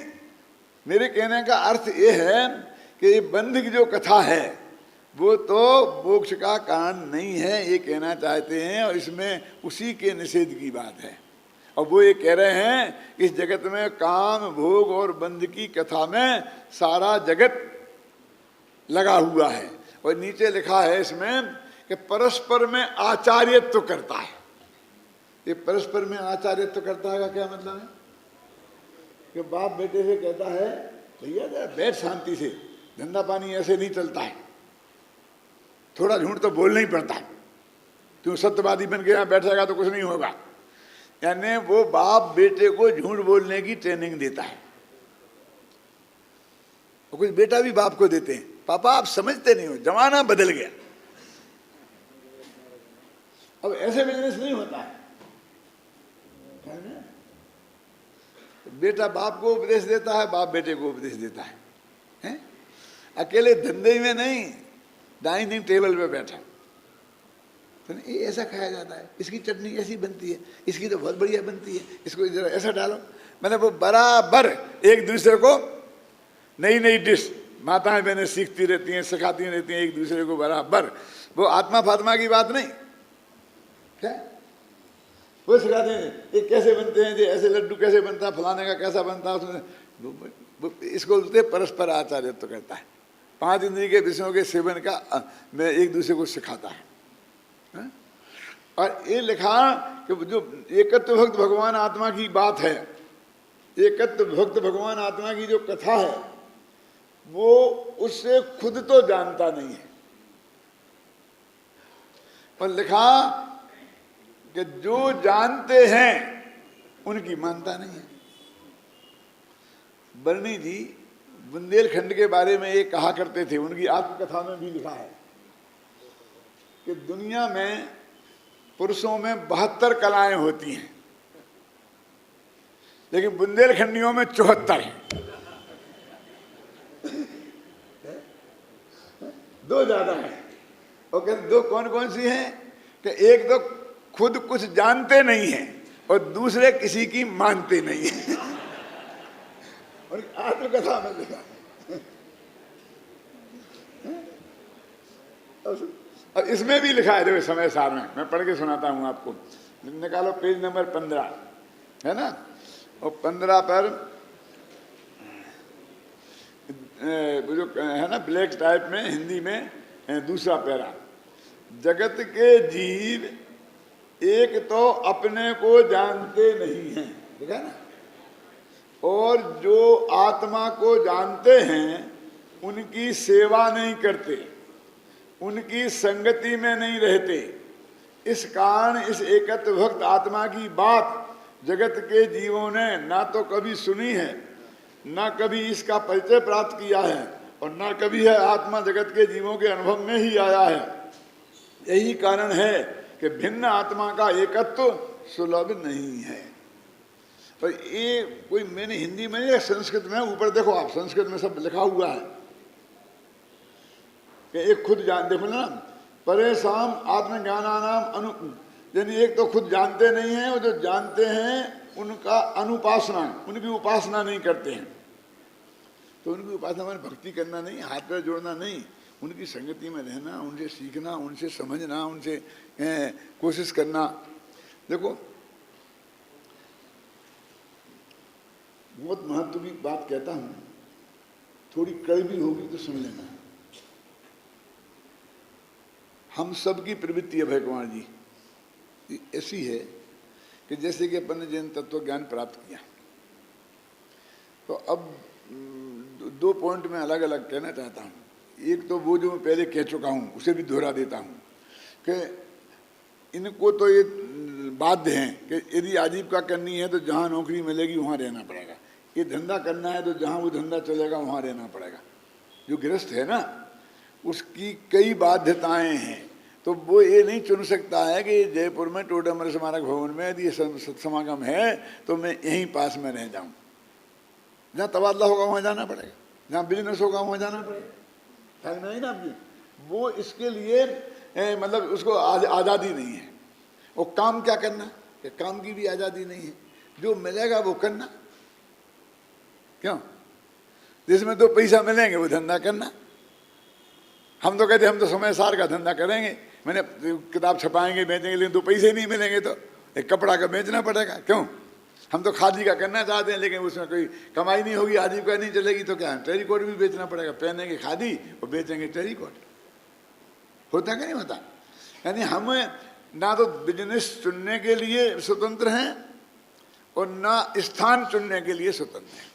[SPEAKER 1] मेरे कहने का अर्थ ये है कि ये बंध की जो कथा है वो तो मोक्ष का कारण नहीं है, ये कहना चाहते हैं। और इसमें उसी के निषेध की बात है। और वो ये कह रहे हैं इस जगत में काम भोग और बंध की कथा में सारा जगत लगा हुआ है। और नीचे लिखा है इसमें कि परस्पर में आचार्यत्व करता है। ये परस्पर में आचार्यत्व करता है का क्या मतलब है? कि बाप बेटे से कहता है भैया जरा बैठ शांति से, धंधा पानी ऐसे नहीं चलता है, थोड़ा झूठ तो बोलना ही पड़ता है, तू सत्यवादी बन के यहाँ बैठेगा तो कुछ नहीं होगा। यानी वो बाप बेटे को झूठ बोलने की ट्रेनिंग देता है। और कुछ बेटा भी बाप को देते हैं, पापा आप समझते नहीं हो, जमाना बदल गया, अब ऐसे बिजनेस नहीं होता है। बेटा बाप को उपदेश देता है, बाप बेटे को उपदेश देता है, हैं? अकेले धंधे में नहीं, डाइनिंग टेबल पे बैठा तो ये ऐसा खाया जाता है, इसकी चटनी ऐसी बनती है, इसकी तो बहुत बढ़िया बनती है, इसको जरा ऐसा डालो। मैंने वो बराबर एक दूसरे को नई नई डिश माताएं बहनें सीखती रहती हैं, सिखाती रहती हैं एक दूसरे को बराबर। वो आत्मा फात्मा की बात नहीं, क्या वो सिखाते हैं ये कैसे बनते हैं, ये ऐसे लड्डू कैसे बनता है, फलाने का कैसा बनता है, उसमें इसको बोलते परस्पर आचार्यत्व करता है। 5 इंद्रिय के विषयों के सेवन का मैं एक दूसरे को सिखाता है। और ये लिखा कि जो एकत्व भक्त भगवान आत्मा की बात है, एकत्व भक्त भगवान आत्मा की जो कथा है वो उससे खुद तो जानता नहीं है, और लिखा कि जो जानते हैं उनकी मानता नहीं है। बरनी जी बुंदेलखंड के बारे में ये कहा करते थे, उनकी आत्मकथा में भी लिखा है कि दुनिया में पुरुषों में 72 कलाएं होती हैं, लेकिन बुंदेलखंडियों में 74 हैं। 2 ज्यादा है। और कहते 2 कौन कौन सी हैं? कि एक तो खुद कुछ जानते नहीं हैं और दूसरे किसी की मानते नहीं हैं। और आत्मकथा में लिखा और इसमें भी लिखा है, देखो समय सार में मैं पढ़ के सुनाता हूं आपको। निकालो पेज नंबर 15 है ना, और 15 पर जो है ना ब्लैक टाइप में हिंदी में दूसरा पैरा, जगत के जीव एक तो अपने को जानते नहीं हैं, ठीक है ना, और जो आत्मा को जानते हैं उनकी सेवा नहीं करते, उनकी संगति में नहीं रहते। इस कारण इस एकत्व भक्त आत्मा की बात जगत के जीवों ने ना तो कभी सुनी है, ना कभी इसका परिचय प्राप्त किया है, और ना कभी है आत्मा जगत के जीवों के अनुभव में ही आया है। यही कारण है कि भिन्न आत्मा का एकत्व सुलभ नहीं है। तो ये कोई मैंने हिंदी में या संस्कृत में, ऊपर देखो आप संस्कृत में सब लिखा हुआ है कि एक खुद जान, देखो ना परेशान आत्मज्ञानानाम अनु, यानी एक तो खुद जानते नहीं हैं और जो जानते हैं उनका अनुपासना, उनकी उपासना नहीं करते हैं। तो उनकी उपासना में भक्ति करना नहीं, हाथ पैर जोड़ना नहीं, उनकी संगति में रहना, उनसे सीखना, उनसे समझना, उनसे कोशिश करना। देखो बहुत महत्व की बात कहता हूं, थोड़ी कड़वी होगी तो सुन लेना। हम सब की प्रवृत्ति है भगवान जी ऐसी है कि जैसे कि अपन ने जैन तत्व ज्ञान प्राप्त किया, तो अब दो पॉइंट में अलग अलग कहना चाहता हूँ। एक तो वो जो मैं पहले कह चुका हूँ उसे भी दोहरा देता हूँ कि इनको तो ये बाध्य हैं कि यदि आजीविका करनी है तो जहाँ नौकरी मिलेगी वहाँ रहना पड़ेगा, ये धंधा करना है तो जहाँ वो धंधा चलेगा वहाँ रहना पड़ेगा। जो गृहस्थ है ना उसकी कई बाध्यताएं हैं, तो वो ये नहीं चुन सकता है कि जयपुर में टोडामल स्मारक भवन में यदि सत्समागम है तो मैं यहीं पास में रह जाऊँ। जहाँ तबादला होगा वहाँ जाना पड़ेगा, जहाँ बिजनेस होगा वहाँ जाना पड़ेगा। समझ में आई ना आपकी? वो इसके लिए मतलब उसको आज़ादी नहीं है। वो काम क्या करना, कि काम की भी आज़ादी नहीं है, जो मिलेगा वो करना। क्यों? जिसमें दो पैसा मिलेंगे वो धंधा करना। हम तो कहते हम तो समय सार का धंधा करेंगे, मैंने किताब छपाएंगे बेचेंगे, लेकिन दो पैसे नहीं मिलेंगे तो एक कपड़ा का बेचना पड़ेगा। क्यों? हम तो खादी का करना चाहते हैं लेकिन उसमें कोई कमाई नहीं होगी, आजीविका नहीं चलेगी, तो क्या है टेरिकॉट भी बेचना पड़ेगा। पहनेंगे खादी और बेचेंगे टेरिकॉट। होता क्या नहीं होता? यानी हम ना तो बिजनेस चुनने के लिए स्वतंत्र हैं और ना स्थान चुनने के लिए स्वतंत्र हैं।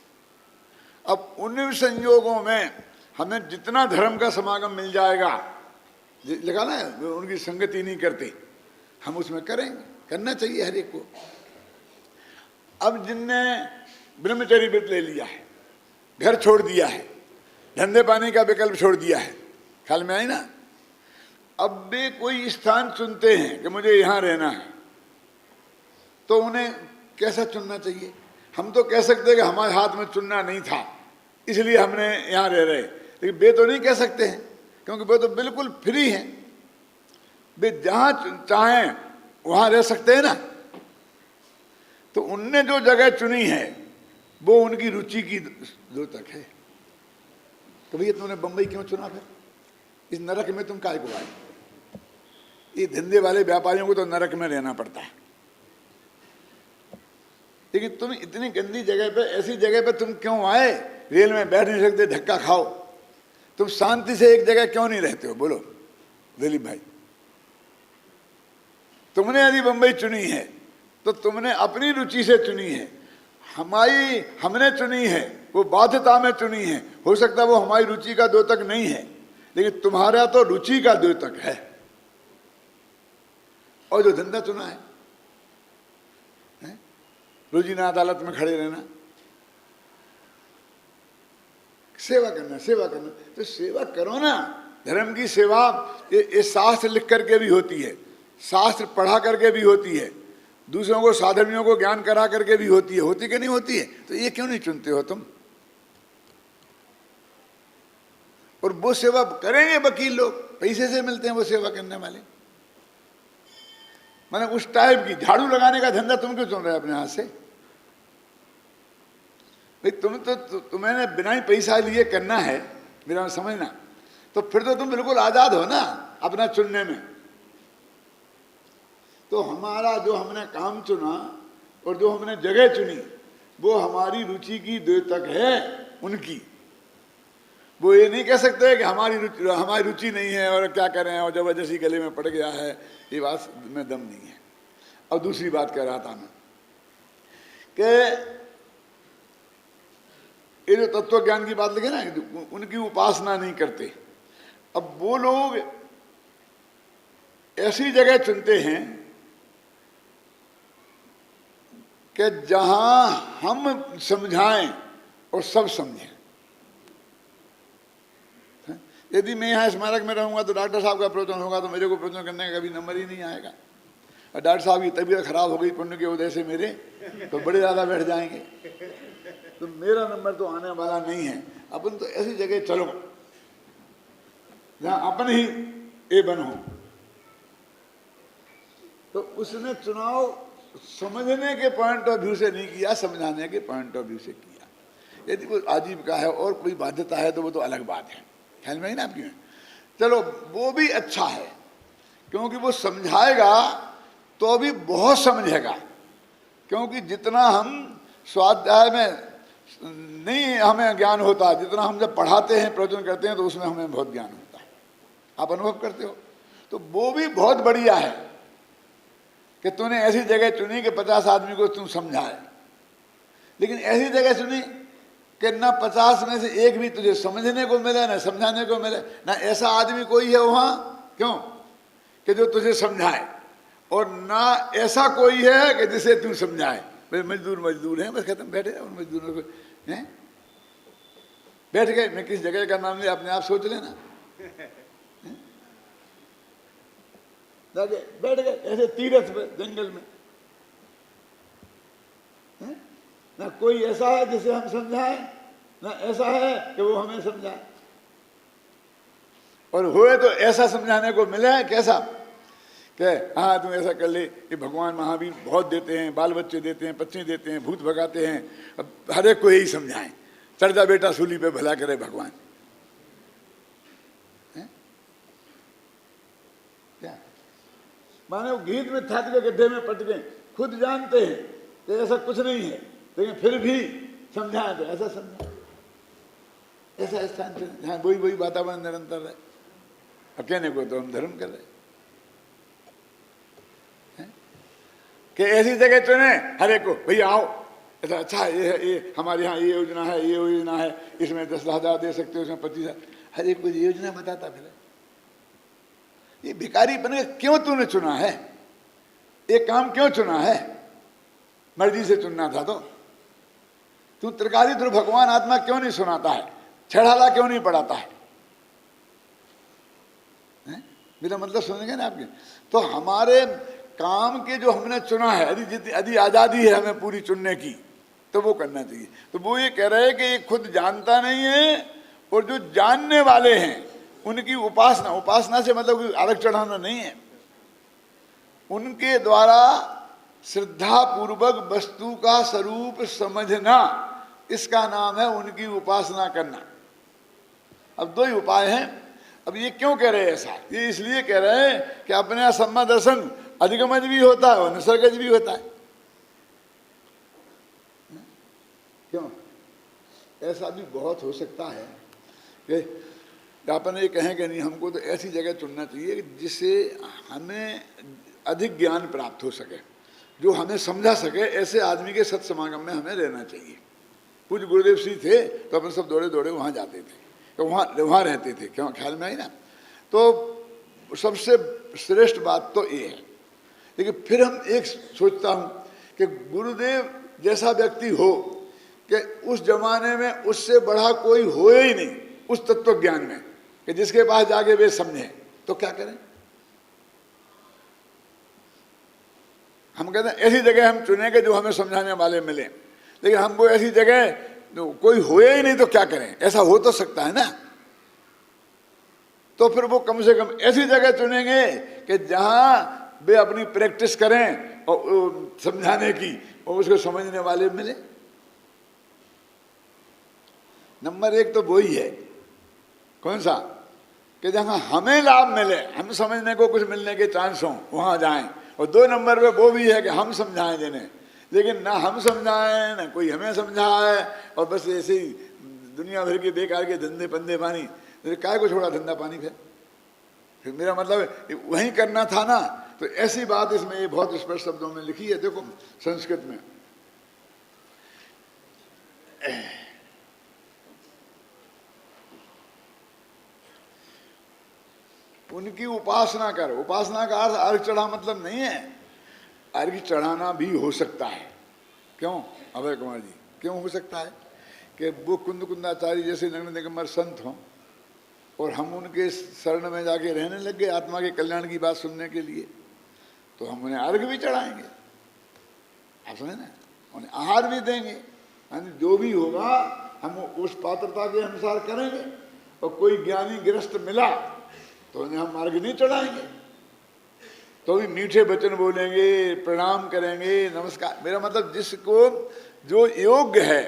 [SPEAKER 1] अब उन संयोगों में हमें जितना धर्म का समागम मिल जाएगा, लिखा ना उनकी संगति नहीं करते, हम उसमें करेंगे, करना चाहिए हर एक को। अब जिनने ब्रह्मचर्य व्रत ले लिया है, घर छोड़ दिया है, धंधे पानी का विकल्प छोड़ दिया है, ख्याल में आई ना? अब वे कोई स्थान चुनते हैं कि मुझे यहाँ रहना है, तो उन्हें कैसा चुनना चाहिए? हम तो कह सकते हैं कि हमारे हाथ में चुनना नहीं था इसलिए हमने यहाँ रह रहे, लेकिन वे तो नहीं कह सकते हैं क्योंकि वे तो बिल्कुल फ्री हैं। वे जहाँ चाहें वहाँ रह सकते हैं ना। तो उनने जो जगह चुनी है वो उनकी रुचि की दूर तक है। तो भैया तुमने बंबई क्यों चुना? फिर इस नरक में तुम काय को आए? ये धंधे वाले व्यापारियों को तो नरक में रहना पड़ता है, लेकिन तुम इतनी गंदी जगह पे, ऐसी जगह पे तुम क्यों आए? रेल में बैठ नहीं सकते, धक्का खाओ, तुम शांति से एक जगह क्यों नहीं रहते हो? बोलो दिलीप भाई। तुमने यदि बंबई चुनी है तो तुमने अपनी रुचि से चुनी है, हमने चुनी है वो बाध्यता में चुनी है। हो सकता है वो हमारी रुचि का द्योतक नहीं है, लेकिन तुम्हारा तो रुचि का द्योतक है। और जो धंधा चुना है, रोजीना अदालत में खड़े रहना, सेवा करना, सेवा करना, तो सेवा करो ना। धर्म की सेवा ये शास्त्र लिख करके भी होती है, शास्त्र पढ़ा करके भी होती है, दूसरों को साधर्मियों को ज्ञान करा करके भी होती है। होती कि नहीं होती है? तो ये क्यों नहीं चुनते हो तुम? और वो सेवा करेंगे वकील लोग, पैसे से मिलते हैं वो सेवा करने वाले। मैंने उस टाइप की झाड़ू लगाने का धंधा तुम क्यों चुन रहे हो अपने हाथ से? भाई तुम्हें बिना ही पैसा लिए करना है, मेरा समझना, तो फिर तो तुम बिल्कुल आजाद हो ना अपना चुनने में। तो हमारा जो हमने काम चुना और जो हमने जगह चुनी वो हमारी रुचि की द्योतक है उनकी। वो ये नहीं कह सकते कि हमारी रुचि नहीं है और क्या करें और जबरदस्ती गले में पड़ गया है, ये बात में दम नहीं है। और दूसरी बात कह रहा था मैं कि ये जो तत्व ज्ञान की बात लगे ना, उनकी उपासना नहीं करते। अब वो लोग ऐसी जगह चुनते हैं कि जहां हम समझाएं और सब समझें। यदि मैं यहाँ स्मारक में रहूंगा तो डॉक्टर साहब का प्रवचन होगा तो मेरे को प्रवचन करने का कभी नंबर ही नहीं आएगा। और डॉक्टर साहब की तबीयत खराब हो गई पुण्य के वजह से मेरे, तो बड़े ज़्यादा बैठ जाएंगे, तो मेरा नंबर तो आने वाला नहीं है। अपन तो ऐसी जगह चलो जहाँ अपन ही ए बन हो। तो उसने चुनाव समझने के पॉइंट ऑफ व्यू से नहीं किया, समझाने के पॉइंट ऑफ व्यू से किया। यदि कोई आजीविका है और कोई बाध्यता है तो वो तो अलग बात है, ख्याल में ही ना आपकी में। चलो वो भी अच्छा है, क्योंकि वो समझाएगा तो भी बहुत समझेगा, क्योंकि जितना हम स्वाध्याय में नहीं हमें ज्ञान होता, जितना हम जब पढ़ाते हैं प्रवचन करते हैं तो उसमें हमें बहुत ज्ञान होता है, आप अनुभव करते हो। तो वो भी बहुत बढ़िया है कि तूने ऐसी जगह चुनी कि 50 आदमी को तू समझाए, लेकिन ऐसी जगह चुनी कि ना 50 में से एक भी तुझे समझने को मिले ना समझाने को मिले, ना ऐसा आदमी कोई है वहाँ, क्यों कि जो तुझे समझाए, और ना ऐसा कोई है कि जिसे तू समझाए। भाई मजदूर हैं, बस खत्म, बैठे उन मजदूरों को हैं, बैठ गए। मैं किस जगह का नाम लिया, अपने आप सोच लेना। बैठ गए ऐसे तीरथ पे जंगल में, ना कोई ऐसा है जिसे हम समझाएं, ना ऐसा है कि वो हमें समझाए, और हुए तो ऐसा समझाने को मिले कैसा कि हाँ तुम ऐसा कर ले कि भगवान महावीर बहुत देते हैं, बाल बच्चे देते हैं, पत्नी देते हैं, भूत भगाते हैं, अब हर एक को यही समझाएं, चढ़ जा बेटा सूली पे भला करे भगवान। क्या माने वो गीत में थक गए, गड्ढे में पट गए, खुद जानते हैं कि ऐसा कुछ नहीं है, लेकिन फिर भी समझाएं तो ऐसा समझाएं, ऐसा स्थान जहाँ वही वातावरण निरंतर है, और कहने को तो हम धर्म कर रहे कि ऐसी जगह चुने हर एक को, भैया आओ ऐसा अच्छा ये हमारे यहाँ ये योजना है, ये योजना है, इसमें 10,000 दे सकते हो, इसमें 25,000, हर एक को ये योजना बताता फिर। ये भिखारी बन के क्यों तूने चुना है, ये काम क्यों चुना है, मर्जी से चुनना था तो तू त्रिकाली ध्रुव भगवान आत्मा क्यों नहीं सुनाता है, छेड़ाला क्यों नहीं पढ़ाता है? मेरा मतलब सुनेंगे ना आपके। तो हमारे काम के जो हमने चुना है, यदि आज़ादी है हमें पूरी चुनने की, तो वो करना चाहिए। तो वो ये कह रहे हैं कि ये खुद जानता नहीं है, और जो जानने वाले हैं उनकी उपासना, उपासना से मतलब अर्घ चढ़ाना नहीं है, उनके द्वारा श्रद्धा पूर्वक वस्तु का स्वरूप समझना, इसका नाम है उनकी उपासना करना। अब दो ही उपाय हैं। अब ये क्यों कह रहे हैं ऐसा? ये इसलिए कह रहे हैं कि अपने यहाँ सम्मा दर्शन अधिगमज भी होता है और निसर्गज भी होता है। क्यों? ऐसा भी बहुत हो सकता है कि अपन ये कहें कि नहीं, हमको तो ऐसी जगह चुनना चाहिए जिससे हमें अधिक ज्ञान प्राप्त हो सके, जो हमें समझा सके। ऐसे आदमी के सत्समागम में हमें रहना चाहिए। पूज्य गुरुदेव श्री थे तो अपन सब दौड़े दौड़े वहाँ जाते थे, तो वहाँ रहते थे, क्यों ख्याल में आई ना। तो सबसे श्रेष्ठ बात तो ये है। लेकिन फिर हम एक सोचता हूँ कि गुरुदेव जैसा व्यक्ति हो कि उस जमाने में उससे बड़ा कोई हो ही नहीं उस तत्व ज्ञान में, कि जिसके पास जाके वे समझे, तो क्या करें? हम कहते हैं ऐसी जगह हम चुनेंगे जो हमें समझाने वाले मिले, लेकिन हमको ऐसी जगह तो कोई होए ही नहीं, तो क्या करें? ऐसा हो तो सकता है ना। तो फिर वो कम से कम ऐसी जगह चुनेंगे कि जहां वे अपनी प्रैक्टिस करें और समझाने की, और उसको समझने वाले मिले। नंबर एक तो वही है, कौन सा? कि जहां हमें लाभ मिले, हम समझने को कुछ मिलने के चांस हों, वहां जाएं। और 2 नंबर पे वो भी है कि हम समझाएं जिन्हें, लेकिन ना हम समझाएं ना कोई हमें समझाए, और बस ऐसे ही दुनिया भर के बेकार के धंधे पंधे पानी। काय को छोड़ा धंधा पानी? फिर मेरा मतलब वहीं करना था ना। तो ऐसी बात इसमें ये बहुत स्पष्ट शब्दों में लिखी है, देखो संस्कृत में। उनकी उपासना कर। उपासना का अर्थ अर्घ चढ़ा मतलब नहीं है, अर्घ चढ़ाना भी हो सकता है। क्यों अभय कुमार जी, क्यों हो सकता है? कि वो कुंद कुंदाचार्य जैसे नग्न दिगंबर संत हों और हम उनके शरण में जाके रहने लग गए आत्मा के कल्याण की बात सुनने के लिए, तो हम उन्हें अर्घ भी चढ़ाएंगे, आप समझे ना, उन्हें आहार भी देंगे, यानी जो भी होगा हम उस पात्रता के अनुसार करेंगे। और कोई ज्ञानी गृहस्थ मिला तो उन्हें हम अर्घ नहीं चढ़ाएंगे, तो भी मीठे वचन बोलेंगे, प्रणाम करेंगे, नमस्कार। मेरा मतलब जिसको जो योग्य है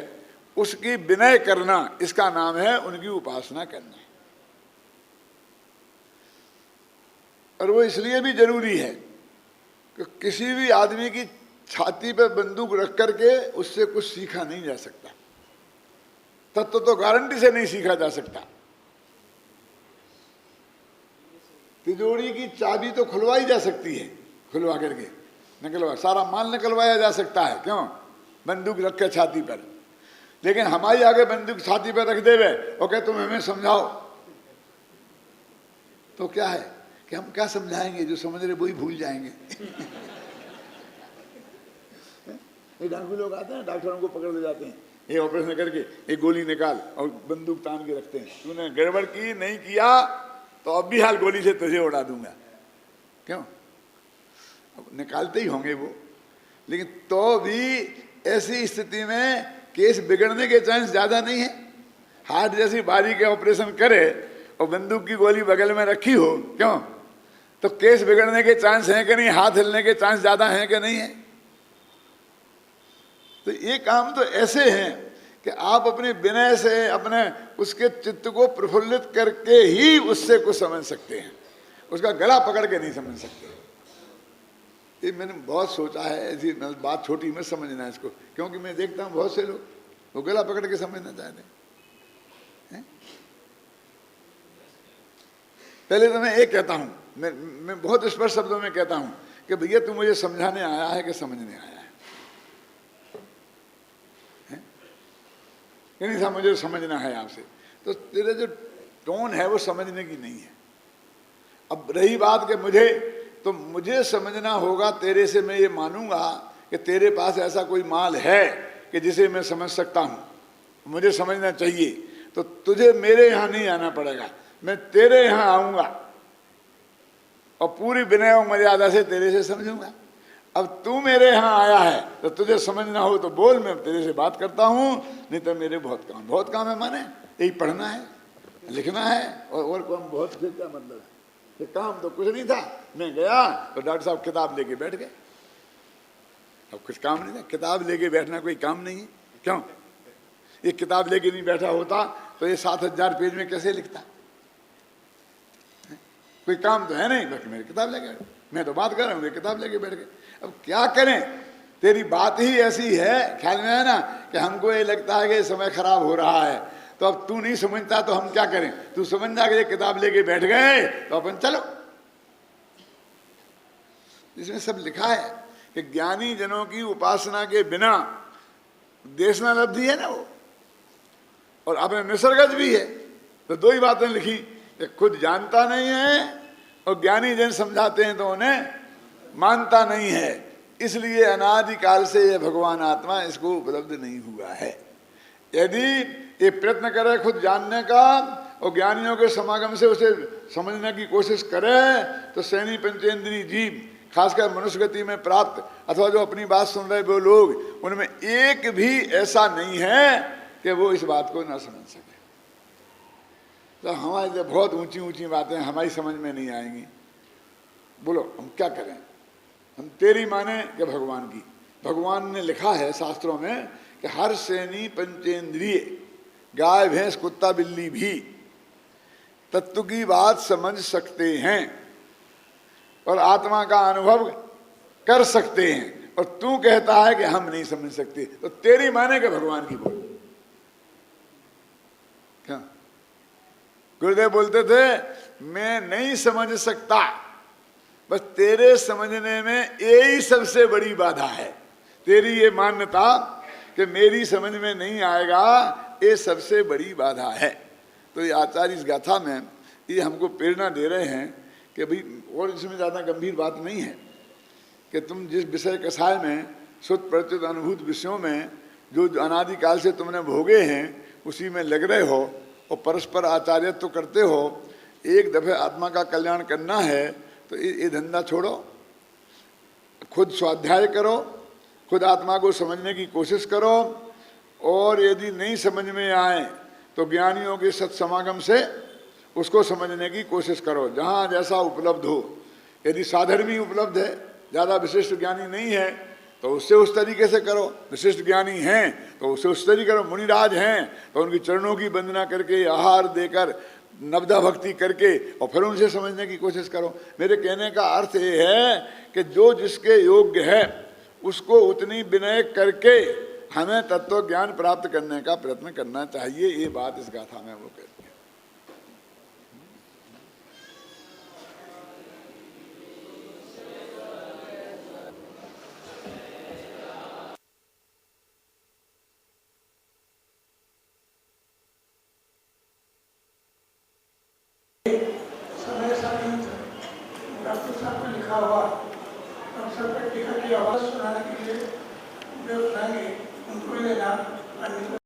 [SPEAKER 1] उसकी विनय करना, इसका नाम है उनकी उपासना करना। और वो इसलिए भी जरूरी है कि किसी भी आदमी की छाती पर बंदूक रख करके उससे कुछ सीखा नहीं जा सकता। तत्व तो गारंटी से नहीं सीखा जा सकता। तिजोरी की चाबी तो खुलवाई जा सकती है, खुलवा करके निकलवा, सारा माल निकलवाया जा सकता है, क्यों? बंदूक रख के छाती पर। लेकिन हमारी आगे बंदूक छाती पर रख देवे और कहे तुम हमें समझाओ, तो क्या है कि हम क्या समझाएंगे? जो समझ रहे वही भूल जाएंगे। ये डाकू लोग आते हैं, डॉक्टरों को पकड़ ले जाते हैं, ये ऑपरेशन करके एक गोली निकाल और बंदूक तान के रखते हैं। तूने गड़बड़ की, नहीं किया तो अब भी हाल गोली से तुझे उड़ा दूंगा। क्यों? अब निकालते ही होंगे वो, लेकिन तो भी ऐसी स्थिति में केस बिगड़ने के चांस ज्यादा नहीं है। हार्ट जैसी बारीक ऑपरेशन करे और बंदूक की गोली बगल में रखी हो, क्यों? तो केस बिगड़ने के चांस हैं कि नहीं? हाथ हिलने के चांस ज्यादा हैं कि नहीं है? तो ये काम तो ऐसे हैं कि आप अपने विनय से अपने उसके चित्त को प्रफुल्लित करके ही उससे कुछ समझ सकते हैं, उसका गला पकड़ के नहीं समझ सकते। ये मैंने बहुत सोचा है, ऐसी बात छोटी में समझना है इसको, क्योंकि मैं देखता हूँ बहुत से लोग वो गला पकड़ के समझना चाहते हैं। पहले तो मैं एक कहता हूँ, मैं बहुत स्पष्ट शब्दों में कहता हूँ कि भैया तू मुझे समझाने आया है कि समझने आया है? नहीं था, मुझे समझना है आपसे, तो तेरे जो टोन है वो समझने की नहीं है। अब रही बात कि मुझे समझना होगा तेरे से, मैं ये मानूंगा कि तेरे पास ऐसा कोई माल है कि जिसे मैं समझ सकता हूँ, मुझे समझना चाहिए, तो तुझे मेरे यहाँ नहीं आना पड़ेगा, मैं तेरे यहाँ आऊँगा और पूरी विनय और मर्यादा से तेरे से समझूंगा। अब तू मेरे यहाँ आया है तो तुझे समझना हो तो बोल, मैं तेरे से बात करता हूँ, नहीं तो मेरे बहुत काम है। माने यही पढ़ना है, लिखना है, और बहुत से क्या मतलब है? ये काम तो कुछ नहीं था, मैं गया तो डॉक्टर साहब किताब लेके बैठ गए। अब कुछ काम नहीं था, किताब लेके बैठना कोई काम नहीं है। क्यों? ये किताब लेके नहीं बैठा होता तो ये 7000 पेज में कैसे लिखता? कोई काम तो है नहीं, बाकी मेरी किताब लेके, मैं तो बात कर रहा हूँ, किताब लेके बैठ गए। अब क्या करें? तेरी बात ही ऐसी है, ख्याल में है ना, कि हमको ये लगता है कि समय खराब हो रहा है, तो अब तू नहीं समझता तो हम क्या करें? तू समझ जा के किताब लेके बैठ गए तो अपन चलो। इसमें सब लिखा है कि ज्ञानी जनों की उपासना के बिना देशना लब्धि है ना वो, और अपने निसर्गज भी है। तो दो ही बातें लिखी कि खुद जानता नहीं है और ज्ञानी जन समझाते हैं तो उन्हें मानता नहीं है, इसलिए अनादिकाल से यह भगवान आत्मा इसको उपलब्ध नहीं हुआ है। यदि ये प्रयत्न करे खुद जानने का और ज्ञानियों के समागम से उसे समझने की कोशिश करे, तो सैनी पंचेंद्रीय जीव, खासकर मनुष्य गति में प्राप्त अथवा जो अपनी बात सुन रहे वो लोग, उनमें एक भी ऐसा नहीं है कि वो इस बात को ना समझ सके। तो हमारी जब बहुत ऊंची ऊंची बातें हमारी समझ में नहीं आएंगी, बोलो हम क्या करें? हम तेरी माने कि भगवान की? भगवान ने लिखा है शास्त्रों में कि हर सैनी पंचेंद्रिय, गाय भैंस कुत्ता बिल्ली भी तत्व की बात समझ सकते हैं और आत्मा का अनुभव कर सकते हैं, और तू कहता है कि हम नहीं समझ सकते। तो तेरी माने कि भगवान की बोल? क्या गुरुदेव बोलते थे, मैं नहीं समझ सकता, बस तेरे समझने में यही सबसे बड़ी बाधा है। तेरी ये मान्यता कि मेरी समझ में नहीं आएगा, ये सबसे बड़ी बाधा है। तो ये आचार्य इस गाथा में ये हमको प्रेरणा दे रहे हैं कि भाई, और इसमें ज़्यादा गंभीर बात नहीं है कि तुम जिस विषय कसाय में शुद्ध प्रत्युत अनुभूत विषयों में जो अनादिकाल से तुमने भोगे हैं उसी में लग रहे हो और परस्पर आचार्यत्व करते हो। एक दफे आत्मा का कल्याण करना है तो ये धंधा छोड़ो, खुद स्वाध्याय करो, खुद आत्मा को समझने की कोशिश करो, और यदि नहीं समझ में आए तो ज्ञानियों के सत्समागम से उसको समझने की कोशिश करो, जहाँ जैसा उपलब्ध हो। यदि साधर्मी उपलब्ध है, ज़्यादा विशिष्ट ज्ञानी नहीं है, तो उससे उस तरीके से करो। विशिष्ट ज्ञानी हैं तो उससे उस तरीके करो। मुनिराज हैं तो उनकी चरणों की वंदना करके, आहार देकर, नवदा भक्ति करके और फिर उनसे समझने की कोशिश करो। मेरे कहने का अर्थ ये है कि जो जिसके योग्य है उसको उतनी विनय करके हमें तत्व ज्ञान प्राप्त करने का प्रयत्न करना चाहिए। ये बात इस गाथा में वो कहती है।
[SPEAKER 2] समय समय डॉक्टर साहब को लिखा हुआ डॉक्टर साहब टीका की आवाज़ सुनाने के लिए जो सुनाएंगे उनको भी लेना।